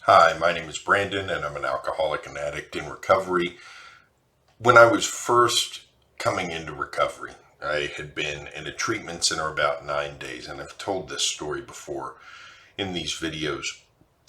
Hi, my name is Brandon, and I'm an alcoholic and addict in recovery. When I was first coming into recovery, I had been in a treatment center about 9 days, and I've told this story before in these videos.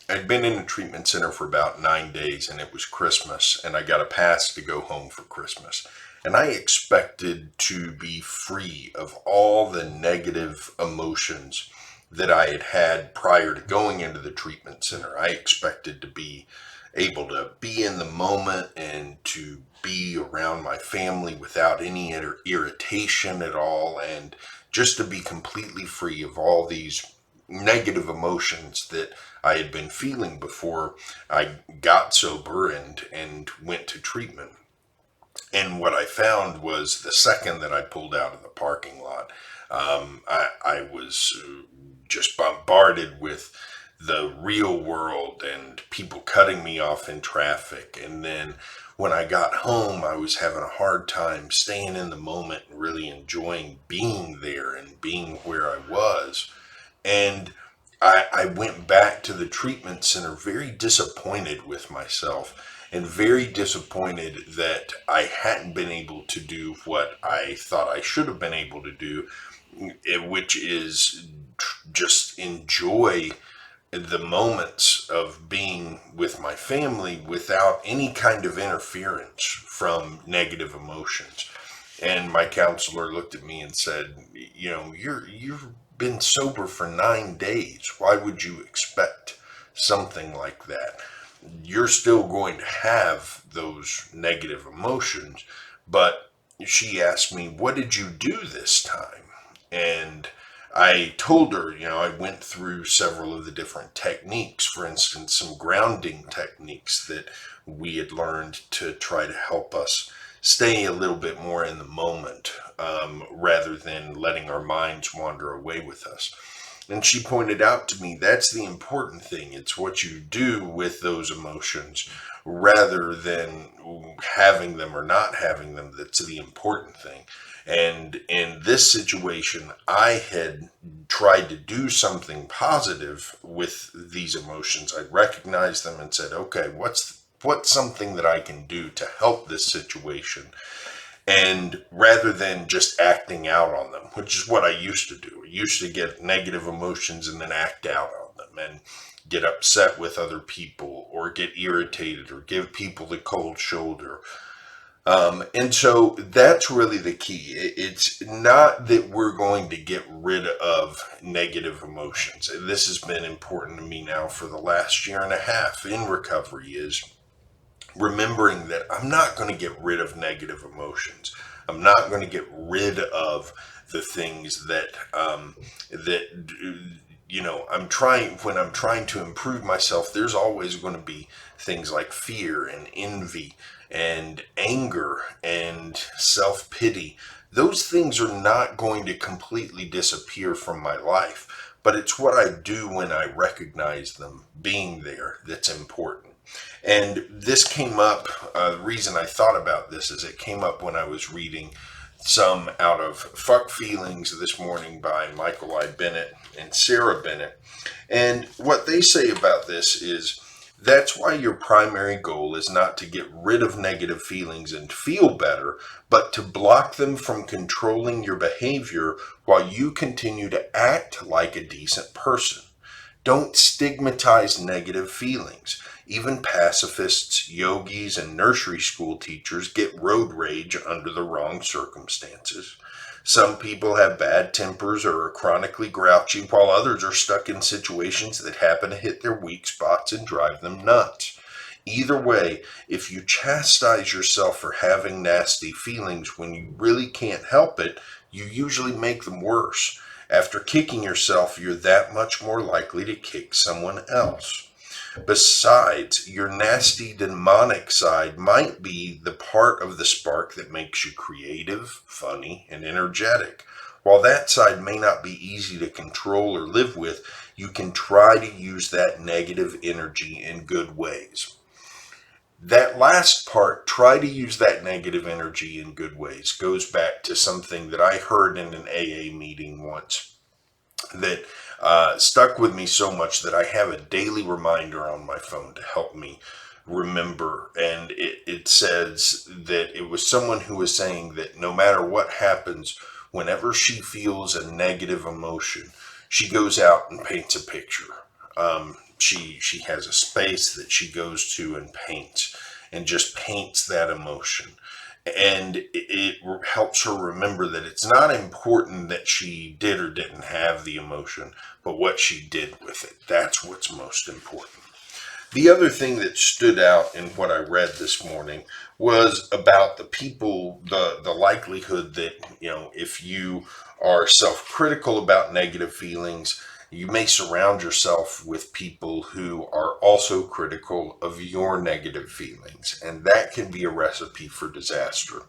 I'd been in a treatment center for about 9 days, and it was Christmas, and I got a pass to go home for Christmas. And I expected to be free of all the negative emotions that I had had prior to going into the treatment center. I expected to be able to be in the moment and to be around my family without any irritation at all, and just to be completely free of all these negative emotions that I had been feeling before I got sober and went to treatment. And what I found was the second that I pulled out of the parking lot, I was just bombarded with the real world and people cutting me off in traffic. And then when I got home, I was having a hard time staying in the moment and really enjoying being there and being where I was. And I went back to the treatment center very disappointed with myself and very disappointed that I hadn't been able to do what I thought I should have been able to do, which is just enjoy the moments of being with my family without any kind of interference from negative emotions. And my counselor looked at me and said, you've been sober for 9 days. Why would you expect something like that? You're still going to have those negative emotions. But she asked me, what did you do this time? And I told her, I went through several of the different techniques. For instance, some grounding techniques that we had learned to try to help us stay a little bit more in the moment, rather than letting our minds wander away with us. And she pointed out to me, that's the important thing. It's what you do with those emotions rather than having them or not having them that's the important thing. And in this situation, I had tried to do something positive with these emotions. I recognized them and said, okay, what's something that I can do to help this situation? And rather than just acting out on them, which is what I used to do. I used to get negative emotions and then act out on them and get upset with other people or get irritated or give people the cold shoulder. And so that's really the key. It's not that we're going to get rid of negative emotions. This has been important to me now for the last year and a half in recovery, is remembering that I'm not going to get rid of negative emotions. I'm not going to get rid of the things that I'm trying, when I'm trying to improve myself, there's always going to be things like fear and envy and anger and self-pity. Those things are not going to completely disappear from my life, but it's what I do when I recognize them being there that's important. And this came up, the reason I thought about this is it came up when I was reading some out of Fuck Feelings this morning by Michael I. Bennett and Sarah Bennett. And what they say about this is, that's why your primary goal is not to get rid of negative feelings and feel better, but to block them from controlling your behavior while you continue to act like a decent person. Don't stigmatize negative feelings. Even pacifists, yogis, and nursery school teachers get road rage under the wrong circumstances. Some people have bad tempers or are chronically grouchy, while others are stuck in situations that happen to hit their weak spots and drive them nuts. Either way, if you chastise yourself for having nasty feelings when you really can't help it, you usually make them worse. After kicking yourself, you're that much more likely to kick someone else. Besides, your nasty demonic side might be the part of the spark that makes you creative, funny, and energetic. While that side may not be easy to control or live with, you can try to use that negative energy in good ways. That last part, try to use that negative energy in good ways, goes back to something that I heard in an AA meeting once that stuck with me so much that I have a daily reminder on my phone to help me remember. And it says that it was someone who was saying that no matter what happens, whenever she feels a negative emotion, she goes out and paints a picture. She has a space that she goes to and paints, and just paints that emotion. And it helps her remember that it's not important that she did or didn't have the emotion, but what she did with it. That's what's most important. The other thing that stood out in what I read this morning was about the people, the likelihood that, if you are self-critical about negative feelings, you may surround yourself with people who are also critical of your negative feelings, and that can be a recipe for disaster.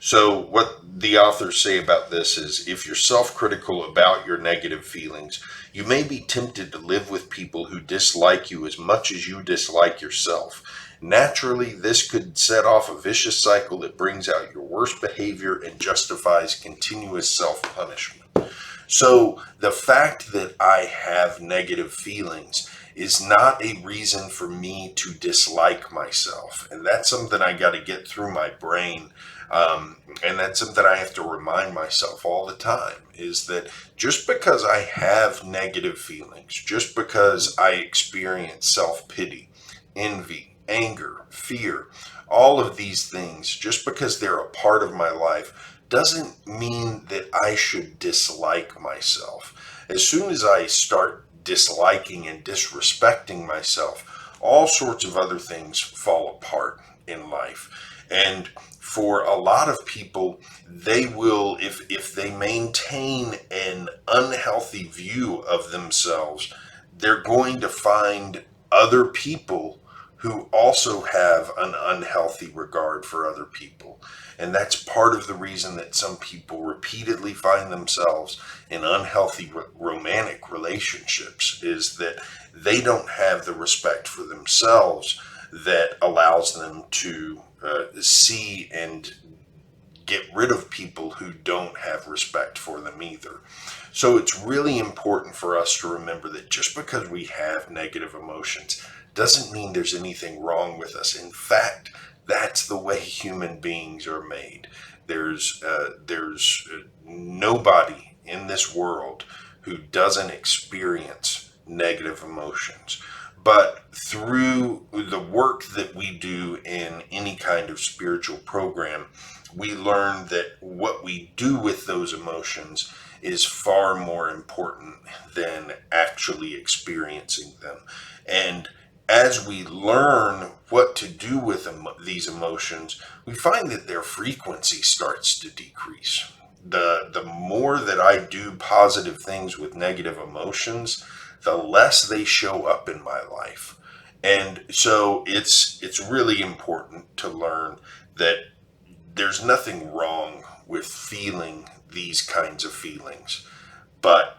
So, what the authors say about this is if you're self critical about your negative feelings, you may be tempted to live with people who dislike you as much as you dislike yourself. Naturally, this could set off a vicious cycle that brings out your worst behavior and justifies continuous self punishment. So the fact that I have negative feelings is not a reason for me to dislike myself. And that's something I got to get through my brain. And that's something I have to remind myself all the time, is that just because I have negative feelings, just because I experience self-pity, envy, anger, fear, all of these things, just because they're a part of my life, doesn't mean that I should dislike myself. As soon as I start disliking and disrespecting myself, all sorts of other things fall apart in life. And for a lot of people, they will, if they maintain an unhealthy view of themselves, they're going to find other people who also have an unhealthy regard for other people. And that's part of the reason that some people repeatedly find themselves in unhealthy romantic relationships, is that they don't have the respect for themselves that allows them to see and get rid of people who don't have respect for them either. So it's really important for us to remember that just because we have negative emotions doesn't mean there's anything wrong with us. In fact, that's the way human beings are made. There's nobody in this world who doesn't experience negative emotions. But through the work that we do in any kind of spiritual program, we learn that what we do with those emotions is far more important than actually experiencing them. And as we learn what to do with these emotions, we find that their frequency starts to decrease. The more that I do positive things with negative emotions, the less they show up in my life. And so it's really important to learn that there's nothing wrong with feeling these kinds of feelings, but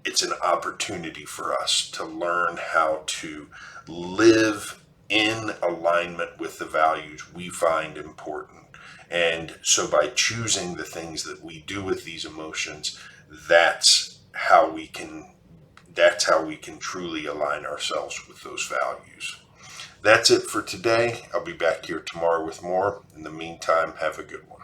it's an opportunity for us to learn how to live in alignment with the values we find important. And so by choosing the things that we do with these emotions, that's how we can that's how we can truly align ourselves with those values. That's it for today. I'll be back here tomorrow with more. In the meantime, have a good one.